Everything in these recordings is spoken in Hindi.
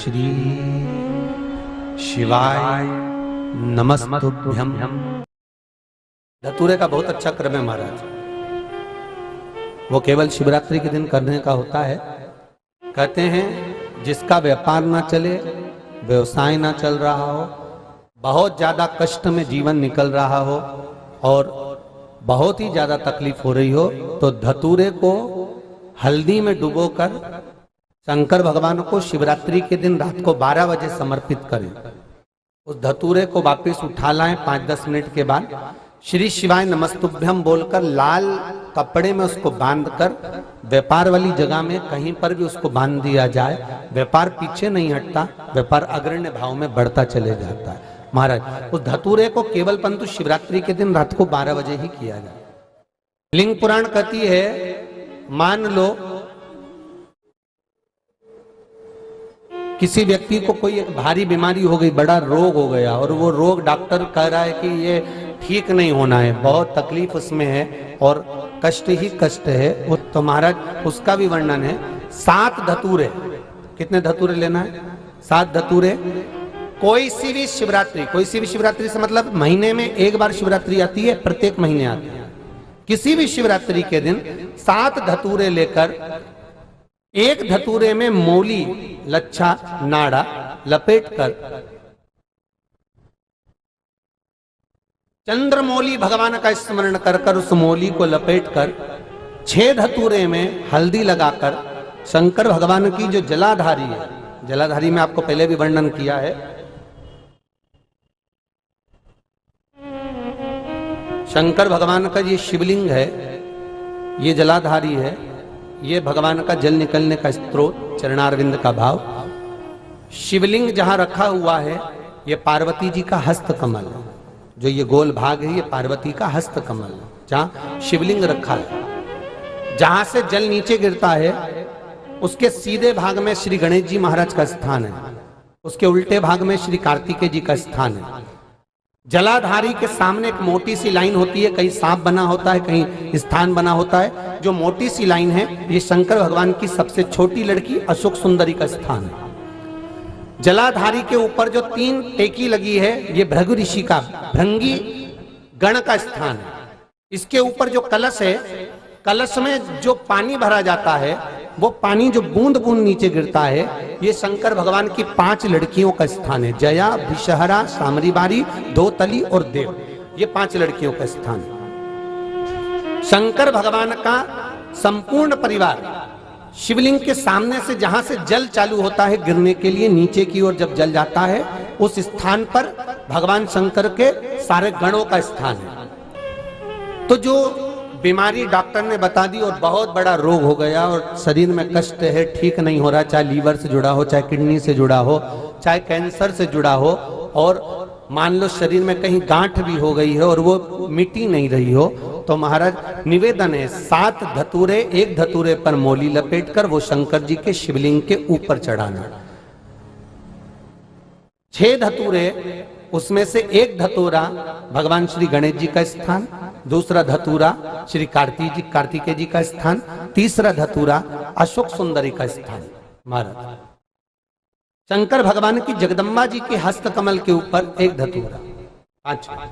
श्री शिवाय नमस्तुभ्यं। धतूरे का बहुत अच्छा क्रम है महाराज। वो केवल शिवरात्रि के दिन करने का होता है। कहते हैं जिसका व्यापार ना चले, व्यवसाय ना चल रहा हो, बहुत ज्यादा कष्ट में जीवन निकल रहा हो और बहुत ही ज्यादा तकलीफ हो रही हो, तो धतूरे को हल्दी में डुबोकर शंकर भगवान को शिवरात्रि के दिन रात को 12 बजे समर्पित करें। उस धतूरे को वापस उठा लाएं 5-10 मिनट के बाद, श्री शिवाय नमस्तुभ्यम बोलकर लाल कपड़े में उसको बांधकर व्यापार वाली जगह में कहीं पर भी उसको बांध दिया जाए। व्यापार पीछे नहीं हटता, व्यापार अग्रण्य भाव में बढ़ता चले जाता है। महाराज उस धतूरे को केवल परंतु शिवरात्रि के दिन रात को 12 बजे ही किया जाए। लिंग पुराण कहती है, मान लो किसी व्यक्ति को कोई एक भारी बीमारी हो गई, बड़ा रोग हो गया और वो रोग डॉक्टर कह रहा है कि ये ठीक नहीं होना है, बहुत तकलीफ उसमें है और कष्ट ही कष्ट है, तो महाराज उसका भी वर्णन है। 7 धतूरे, कितने धतूरे लेना है? 7 धतूरे। कोई सी भी शिवरात्रि से मतलब महीने में एक बार शिवरात्रि आती है, प्रत्येक महीने आती है। किसी भी शिवरात्रि के दिन 7 धतूरे लेकर एक धतूरे में मौली, लच्छा, नाड़ा लपेटकर चंद्रमौली भगवान का स्मरण कर उस मौली को लपेटकर 6 धतूरे में हल्दी लगाकर शंकर भगवान की जो जलाधारी है, जलाधारी में आपको पहले भी वर्णन किया है, शंकर भगवान का ये शिवलिंग है, ये जलाधारी है, ये भगवान का जल निकलने का स्रोत, चरणारविंद का भाव। शिवलिंग जहां रखा हुआ है ये पार्वती जी का हस्त कमल है, जो ये गोल भाग है ये पार्वती का हस्त कमल है, जहां शिवलिंग रखा है। जहां से जल नीचे गिरता है उसके सीधे भाग में श्री गणेश जी महाराज का स्थान है, उसके उल्टे भाग में श्री कार्तिकेय जी का स्थान है। जलाधारी के सामने एक मोटी सी लाइन होती है, कहीं सांप बना होता है, कहीं स्थान बना होता है। जो मोटी सी लाइन है ये शंकर भगवान की सबसे छोटी लड़की अशोक सुंदरी का स्थान है। जलाधारी के ऊपर जो 3 टेकी लगी है ये भृगु ऋषि का, भृंगी गण का स्थान है। इसके ऊपर जो कलश है, कलश में जो पानी भरा जाता है वो पानी जो बूंद बूंद नीचे गिरता है ये शंकर भगवान की 5 लड़कियों का स्थान है। जया, विषहरा, सामरीबारी, धोतली और देव, ये 5 लड़कियों का स्थान है। शंकर भगवान का संपूर्ण परिवार शिवलिंग के सामने से जहां से जल चालू होता है गिरने के लिए नीचे की ओर जब जल जाता है उस स्थान पर भगवान शंकर के सारे गणों का स्थान है। तो जो बीमारी डॉक्टर ने बता दी और बहुत बड़ा रोग हो गया और शरीर में कष्ट है, ठीक नहीं हो रहा, चाहे लीवर से जुड़ा हो, चाहे किडनी से जुड़ा हो, चाहे कैंसर से जुड़ा हो, और मान लो शरीर में कहीं गांठ भी हो गई है और वो मिटी नहीं रही हो, तो महाराज निवेदन है 7 धतूरे, एक धतूरे पर मौली लपेटकर वो शंकर जी के शिवलिंग के ऊपर चढ़ाना। 6 धतूरे, उसमें से एक धतूरा भगवान श्री गणेश जी का स्थान, दूसरा धतूरा श्री कार्तिकेय जी का स्थान, तीसरा धतूरा अशोक सुंदरी का स्थान। महाराज शंकर भगवान की जगदम्बा जी के हस्त कमल के ऊपर एक धतूरा। अच्छा,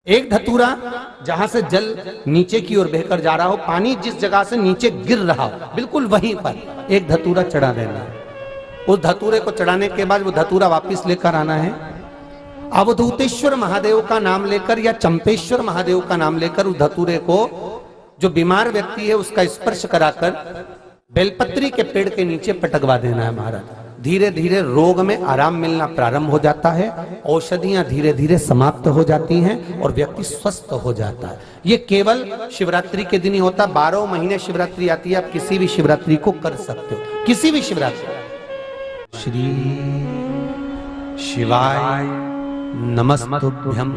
एक धतूरा जहां से जल नीचे की ओर बहकर जा रहा हो, पानी जिस जगह से नीचे गिर रहा हो बिल्कुल वहीं पर एक धतूरा चढ़ा देना है। उस धतूरे को चढ़ाने के बाद वो धतूरा वापिस लेकर आना है। अवधूतेश्वर महादेव का नाम लेकर या चंपेश्वर महादेव का नाम लेकर उस धतूरे को जो बीमार व्यक्ति है उसका स्पर्श कराकर बेलपत्री के पेड़ के नीचे पटकवा देना है। महाराज धीरे धीरे रोग में आराम मिलना प्रारंभ हो जाता है, औषधियां धीरे धीरे समाप्त हो जाती हैं और व्यक्ति स्वस्थ हो जाता है। ये केवल शिवरात्रि के दिन ही होता। 12 महीने शिवरात्रि आती है, आप किसी भी शिवरात्रि को कर सकते हो, किसी भी शिवरात्रि। श्री शिवाय नमस्तुभ्यं।